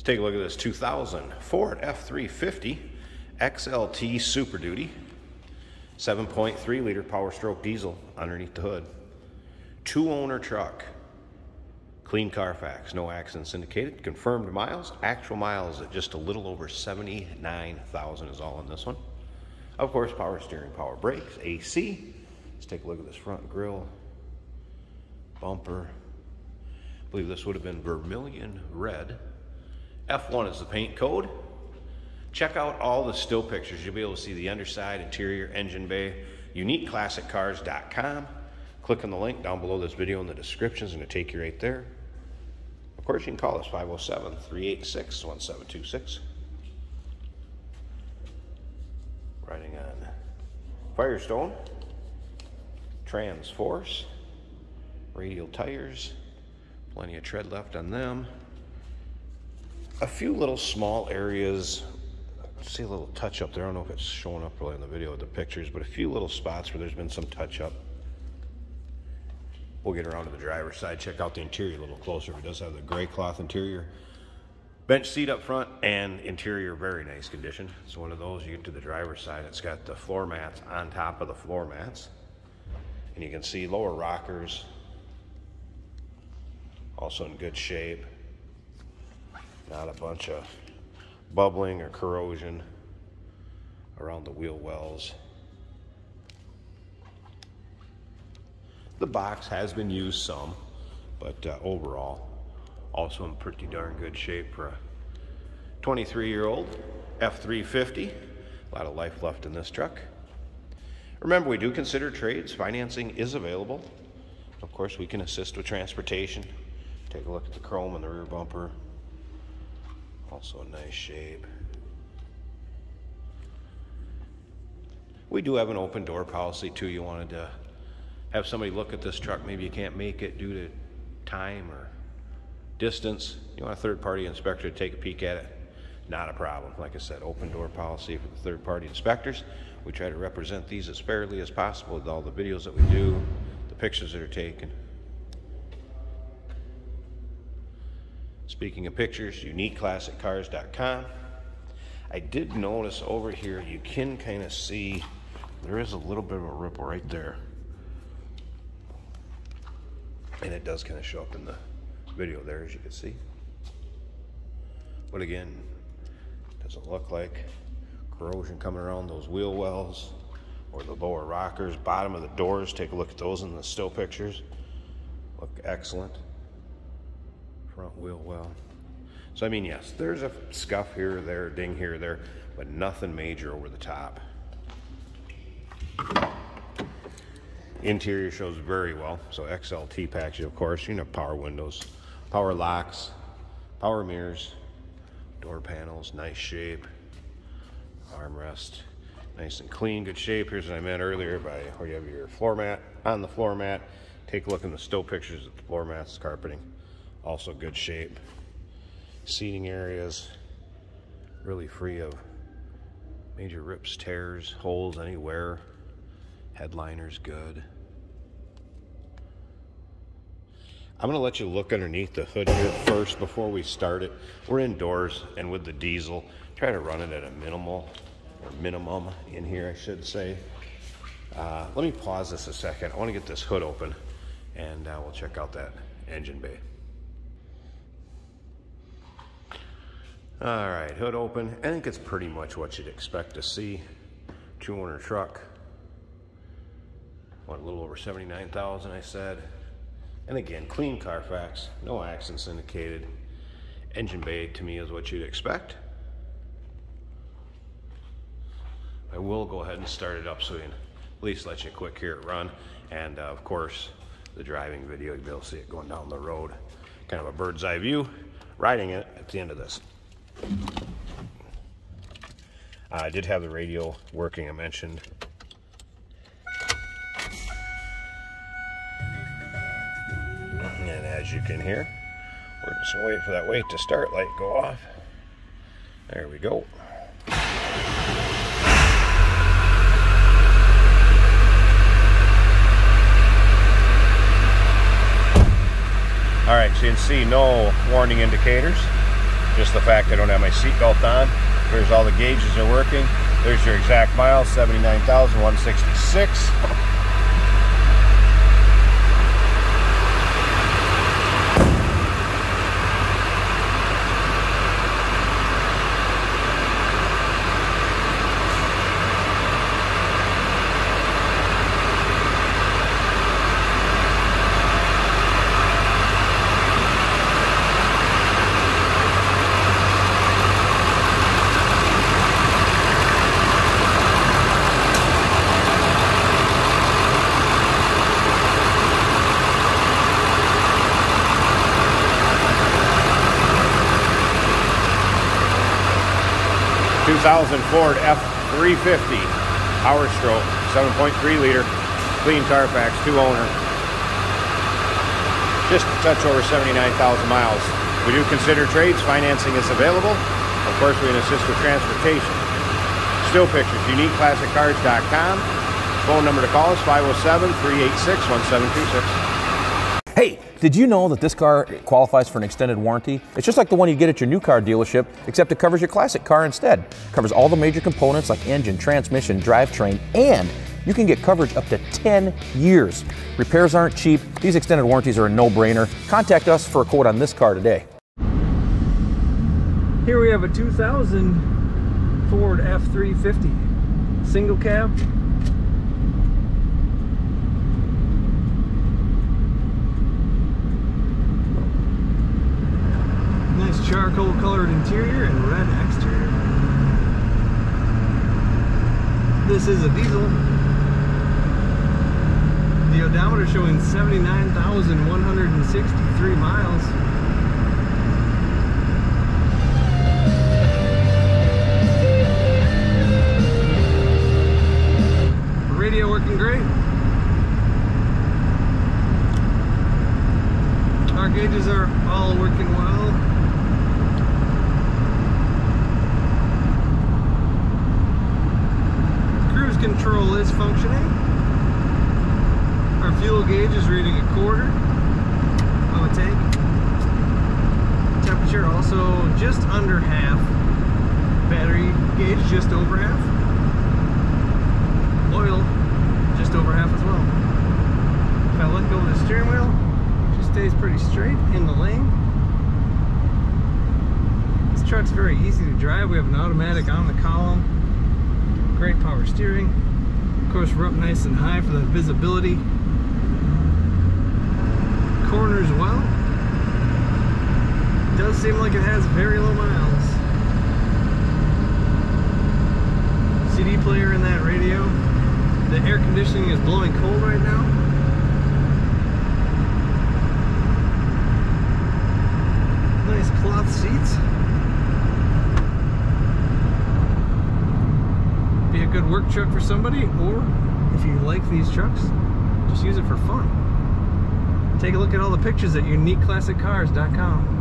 Take a look at this 2000 Ford F-350 XLT Super Duty. 7.3 liter Powerstroke diesel underneath the hood. 2-owner truck. Clean Carfax, no accidents indicated. Confirmed miles. Actual miles at just a little over 79,000 is all in this one. Of course, power steering, power brakes, AC. Let's take a look at this front grille. Bumper. I believe this would have been vermilion red. F1 is the paint code. Check out all the still pictures. You'll be able to see the underside, interior, engine bay. UniqueClassicCars.com. Click on the link down below this video in the description. It's going to take you right there. Of course, you can call us 507-386-1726. Riding on Firestone, Transforce, radial tires, plenty of tread left on them. A few little small areas, see a little touch up there. I don't know if it's showing up really in the video with the pictures, but a few little spots where there's been some touch up. We'll get around to the driver's side, check out the interior a little closer. It does have the gray cloth interior. Bench seat up front and interior, very nice condition. It's one of those, you get to the driver's side, it's got the floor mats on top of the floor mats. And you can see lower rockers, also in good shape. Not a bunch of bubbling or corrosion around the wheel wells. The box has been used some, but overall, also in pretty darn good shape for a 23-year-old F-350. A lot of life left in this truck. Remember, we do consider trades. Financing is available. Of course, we can assist with transportation. Take a look at the chrome on the rear bumper. Also in nice shape. We do have an open door policy too. You wanted to have somebody look at this truck. Maybe you can't make it due to time or distance. You want a third-party inspector to take a peek at it. Not a problem. Like I said, open door policy for the third-party inspectors. We try to represent these as fairly as possible with all the videos that we do, the pictures that are taken. Speaking of pictures, UniqueClassicCars.com. I did notice over here, you can kind of see there is a little bit of a ripple right there. And it does kind of show up in the video there, as you can see. But again, doesn't look like corrosion coming around those wheel wells or the lower rockers. Bottom of the doors, take a look at those in the still pictures. Look excellent. Front wheel well. So I mean, yes, there's a scuff here or there, ding here or there, but nothing major over the top. Interior shows very well. So XLT package, of course. You know, power windows, power locks, power mirrors, door panels, nice shape. Armrest, nice and clean, good shape. Here's what I meant earlier by where you have your floor mat. On the floor mat, take a look in the still pictures at the floor mats, carpeting. Also good shape. Seating areas, really free of major rips, tears, holes anywhere. Headliner's good. I'm gonna let you look underneath the hood here first before we start it. We're indoors, and with the diesel, try to run it at a minimum in here, I should say. Let me pause this a second. I wanna get this hood open, and we'll check out that engine bay. All right, hood open. I think it's pretty much what you'd expect to see. 2-owner truck. What, a little over 79,000, I said. And again, clean Carfax, no accidents indicated. Engine bay to me is what you'd expect. I will go ahead and start it up so we can at least let you quick hear it run. And of course, the driving video, you'll be able to see it going down the road. Kind of a bird's eye view, riding it at the end of this. I did have the radio working, I mentioned. And as you can hear, we're just gonna wait for that wait to start light go off. There we go. All right, so you can see no warning indicators. Just the fact I don't have my seatbelt on. Here's all the gauges are working. There's your exact miles, 79,166. 2000 Ford F-350 Powerstroke, 7.3 liter, clean Carfax, 2-owner. Just a touch over 79,000 miles. We do consider trades. Financing is available. Of course, we can assist with transportation. Still pictures, uniqueclassiccars.com. Phone number to call is 507-386-1726. Hey, did you know that this car qualifies for an extended warranty? It's just like the one you get at your new car dealership, except it covers your classic car instead. It covers all the major components like engine, transmission, drivetrain, and you can get coverage up to 10 years. Repairs aren't cheap. These extended warranties are a no-brainer. Contact us for a quote on this car today. Here we have a 2000 Ford F-350 single cab. Nice charcoal colored interior and red exterior. This is a diesel. The odometer showing 79,163 miles. Radio working great. Our gauges are all working well. Cruise control is functioning. Our fuel gauge is reading a quarter of a tank. Temperature also just under half. Battery gauge just over half. Oil just over half as well. If I let go of the steering wheel, it just stays pretty straight in the lane. This truck's very easy to drive. We have an automatic on the column. Great power steering. Of course, we're up nice and high for that visibility. Corners well. It does seem like it has very low miles. CD player in that radio. The air conditioning is blowing cold right now. Nice cloth seats. Be a good work truck for somebody, or if you like these trucks, just use it for fun. Take a look at all the pictures at uniqueclassiccars.com.